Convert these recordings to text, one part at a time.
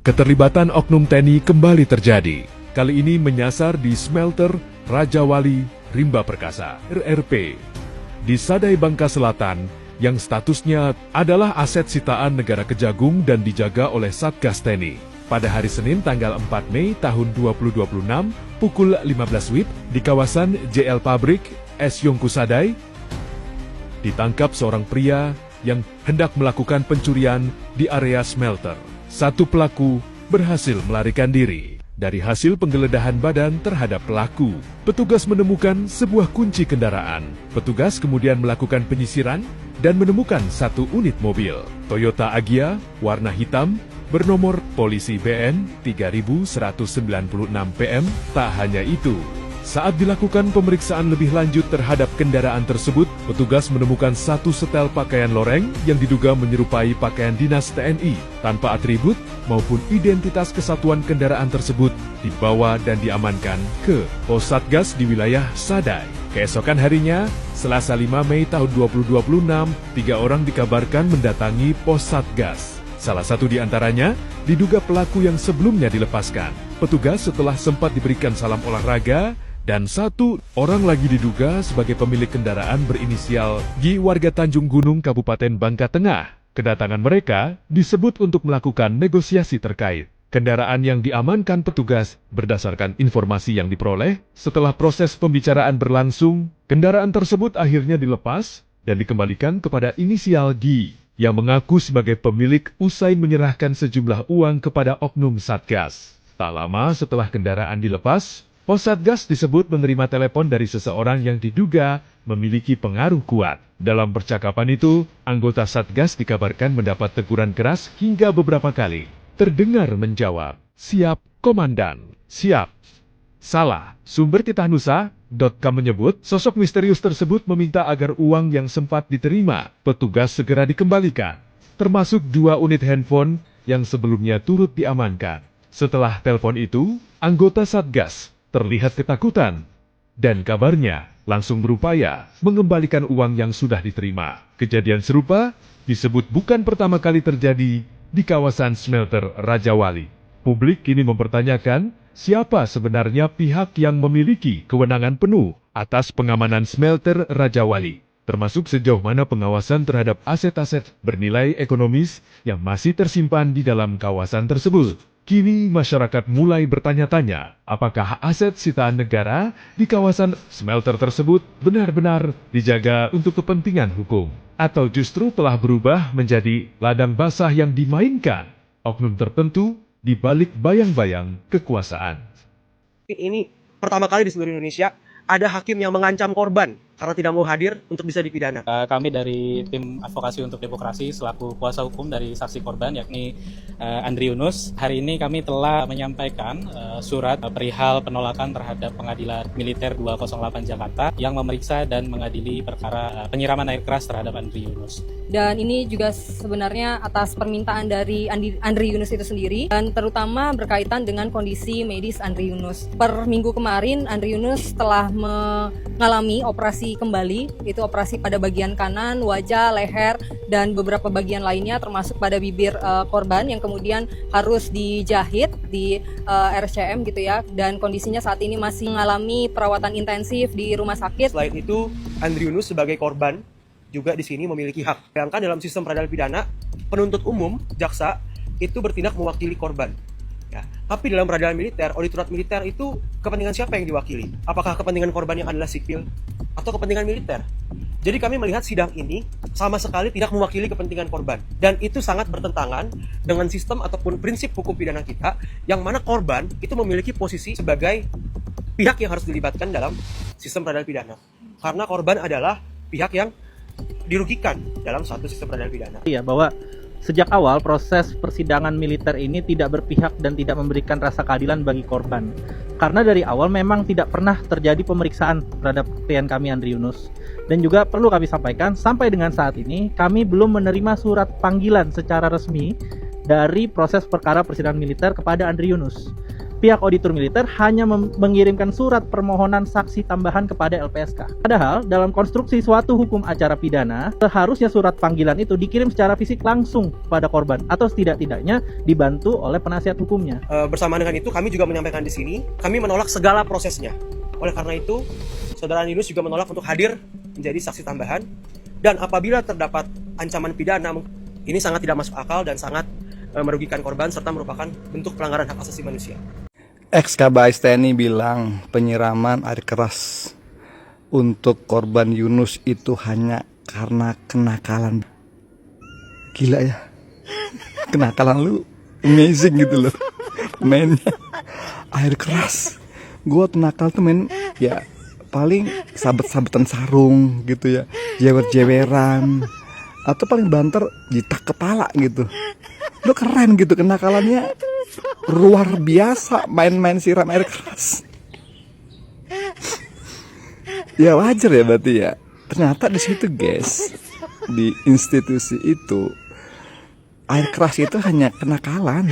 Keterlibatan oknum TNI kembali terjadi. Kali ini menyasar di smelter Raja Wali Rimba Perkasa (RRP) di Sadai, Bangka Selatan yang statusnya adalah aset sitaan negara Kejagung dan dijaga oleh Satgas TNI. Pada hari Senin tanggal 4 Mei tahun 2026 pukul 15 WIB di kawasan JL Pabrik S. Yongku Sadai, ditangkap seorang pria yang hendak melakukan pencurian di area smelter. Satu pelaku berhasil melarikan diri. Dari hasil penggeledahan badan terhadap pelaku, petugas menemukan sebuah kunci kendaraan. Petugas kemudian melakukan penyisiran dan menemukan satu unit mobil Toyota Agya warna hitam bernomor polisi BN 3196 PM. Tak hanya itu, saat dilakukan pemeriksaan lebih lanjut terhadap kendaraan tersebut, petugas menemukan satu setel pakaian loreng yang diduga menyerupai pakaian dinas TNI. Tanpa atribut maupun identitas kesatuan kendaraan tersebut dibawa dan diamankan ke pos Satgas di wilayah Sadai. Keesokan harinya, Selasa 5 Mei tahun 2026, 3 orang dikabarkan mendatangi pos Satgas. Salah satu di antaranya diduga pelaku yang sebelumnya dilepaskan. Petugas setelah sempat diberikan salam olahraga, dan satu orang lagi diduga sebagai pemilik kendaraan berinisial G warga Tanjung Gunung, Kabupaten Bangka Tengah. Kedatangan mereka disebut untuk melakukan negosiasi terkait kendaraan yang diamankan petugas. Berdasarkan informasi yang diperoleh, setelah proses pembicaraan berlangsung, kendaraan tersebut akhirnya dilepas dan dikembalikan kepada inisial G yang mengaku sebagai pemilik usai menyerahkan sejumlah uang kepada oknum Satgas. Tak lama setelah kendaraan dilepas, pos Satgas disebut menerima telepon dari seseorang yang diduga memiliki pengaruh kuat. Dalam percakapan itu, anggota Satgas dikabarkan mendapat teguran keras hingga beberapa kali. Terdengar menjawab, "Siap, Komandan. Siap." Salah. Sumber titahnusa.com menyebut sosok misterius tersebut meminta agar uang yang sempat diterima petugas segera dikembalikan, termasuk 2 unit handphone yang sebelumnya turut diamankan. Setelah telepon itu, anggota Satgas terlihat ketakutan dan kabarnya langsung berupaya mengembalikan uang yang sudah diterima. Kejadian serupa disebut bukan pertama kali terjadi di kawasan smelter Raja Wali. Publik kini mempertanyakan siapa sebenarnya pihak yang memiliki kewenangan penuh atas pengamanan smelter Raja Wali, termasuk sejauh mana pengawasan terhadap aset-aset bernilai ekonomis yang masih tersimpan di dalam kawasan tersebut. Kini masyarakat mulai bertanya-tanya, apakah aset sitaan negara di kawasan smelter tersebut benar-benar dijaga untuk kepentingan hukum, atau justru telah berubah menjadi ladang basah yang dimainkan oknum tertentu di balik bayang-bayang kekuasaan. Ini pertama kali di seluruh Indonesia ada hakim yang mengancam korban karena tidak mau hadir untuk bisa dipidana. Kami dari tim advokasi untuk demokrasi selaku kuasa hukum dari saksi korban yakni Andri Yunus, hari ini kami telah menyampaikan surat perihal penolakan terhadap Pengadilan Militer 208 Jakarta yang memeriksa dan mengadili perkara penyiraman air keras terhadap Andri Yunus. Dan ini juga sebenarnya atas permintaan dari Andri Yunus itu sendiri, dan terutama berkaitan dengan kondisi medis Andri Yunus. Per minggu kemarin Andri Yunus telah mengalami operasi kembali, itu operasi pada bagian kanan, wajah, leher, dan beberapa bagian lainnya termasuk pada bibir korban yang kemudian harus dijahit di RSCM gitu ya, dan kondisinya saat ini masih mengalami perawatan intensif di rumah sakit. Selain itu, Andri Yunus sebagai korban juga di sini memiliki hak. Bayangkan dalam sistem peradilan pidana, penuntut umum, jaksa itu bertindak mewakili korban. Ya. Tapi dalam peradilan militer, auditorat militer itu kepentingan siapa yang diwakili? Apakah kepentingan korban yang adalah sipil atau kepentingan militer? Jadi kami melihat sidang ini sama sekali tidak mewakili kepentingan korban. Dan itu sangat bertentangan dengan sistem ataupun prinsip hukum pidana kita, yang mana korban itu memiliki posisi sebagai pihak yang harus dilibatkan dalam sistem peradilan pidana. Karena korban adalah pihak yang dirugikan dalam suatu sistem peradilan pidana. Iya, bahwa sejak awal proses persidangan militer ini tidak berpihak dan tidak memberikan rasa keadilan bagi korban. Karena dari awal memang tidak pernah terjadi pemeriksaan terhadap klien kami Andri Yunus. Dan juga perlu kami sampaikan, sampai dengan saat ini kami belum menerima surat panggilan secara resmi dari proses perkara persidangan militer kepada Andri Yunus. pihak auditor militer hanya mengirimkan surat permohonan saksi tambahan kepada LPSK. Padahal dalam konstruksi suatu hukum acara pidana, seharusnya surat panggilan itu dikirim secara fisik langsung pada korban atau setidak-tidaknya dibantu oleh penasihat hukumnya. Bersama dengan itu kami juga menyampaikan di sini, kami menolak segala prosesnya. Oleh karena itu, Saudara Andi Yunus juga menolak untuk hadir menjadi saksi tambahan. Dan apabila terdapat ancaman pidana, ini sangat tidak masuk akal dan sangat merugikan korban serta merupakan bentuk pelanggaran hak asasi manusia. Ex-Kabais TNI bilang penyiraman air keras untuk korban Yunus itu hanya karena kenakalan. Gila ya, kenakalan lu amazing gitu loh. Mainnya air keras. Gue tuh nakal tuh main ya paling sabet-sabetan sarung gitu ya, jewer-jeweran, atau paling banter jitak kepala gitu. Lo keren gitu, kenakalannya luar biasa, main-main siram air keras. Ya wajar ya berarti ya. Ternyata di situ guys, di institusi itu air keras itu hanya kenakalan.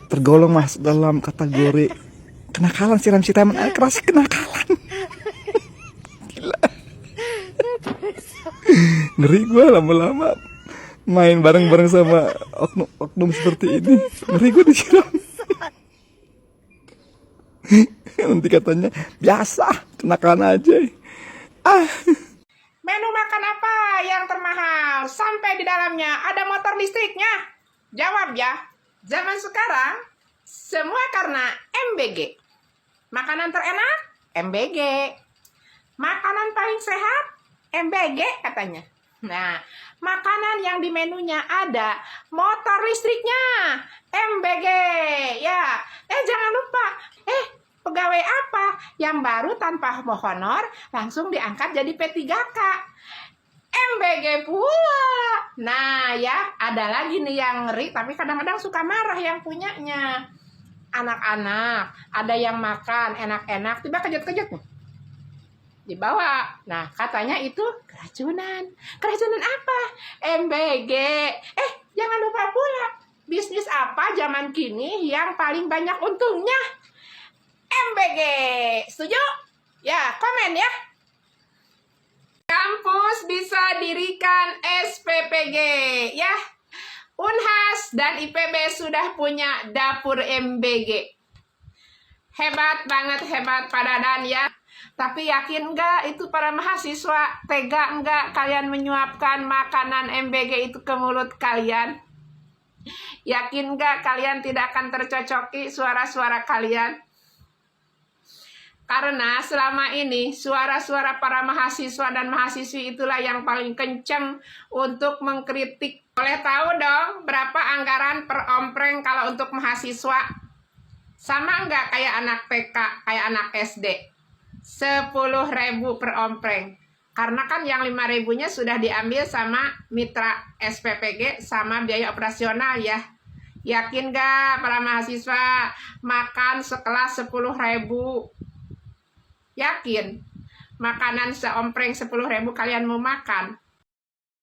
Tergolong masuk dalam kategori kenakalan, siram-siraman air keras kenakalan. Gila. Ngeri gue lama-lama main bareng-bareng sama oknum seperti ini. Ngeri gue disiram. Nanti katanya biasa, kenakalan aja. Menu makan apa yang termahal sampai di dalamnya ada motor listriknya? Jawab ya. Zaman sekarang semua karena MBG. Makanan terenak MBG. Makanan paling sehat MBG katanya. Nah, makanan yang di menunya ada motor listriknya MBG. Ya, jangan lupa. Pegawai apa yang baru tanpa honor langsung diangkat jadi P3K? MBG pula. Nah ya, ada lagi nih yang ngeri tapi kadang-kadang suka marah yang punyanya. Anak-anak, ada yang makan enak-enak tiba kejut-kejut nih dibawa. Nah, katanya itu keracunan. Keracunan apa? MBG. Jangan lupa pula, bisnis apa zaman kini yang paling banyak untungnya? MBG. Setuju? Ya, komen ya. Kampus bisa dirikan SPPG ya. Unhas dan IPB sudah punya dapur MBG. Hebat banget, hebat Pak Dadan ya. Tapi yakin nggak itu para mahasiswa tega nggak kalian menyuapkan makanan MBG itu ke mulut kalian? Yakin nggak kalian tidak akan tercocoki suara-suara kalian? Karena selama ini suara-suara para mahasiswa dan mahasiswi itulah yang paling kenceng untuk mengkritik. Boleh tahu dong berapa anggaran per ompreng kalau untuk mahasiswa? Sama nggak kayak anak TK, kayak anak SD? 10.000 per ompreng. Karena kan yang 5.000-nya sudah diambil sama mitra SPPG sama biaya operasional ya. Yakin nggak para mahasiswa makan sekelas 10.000? Yakin? Makanan seompreng 10.000 kalian mau makan?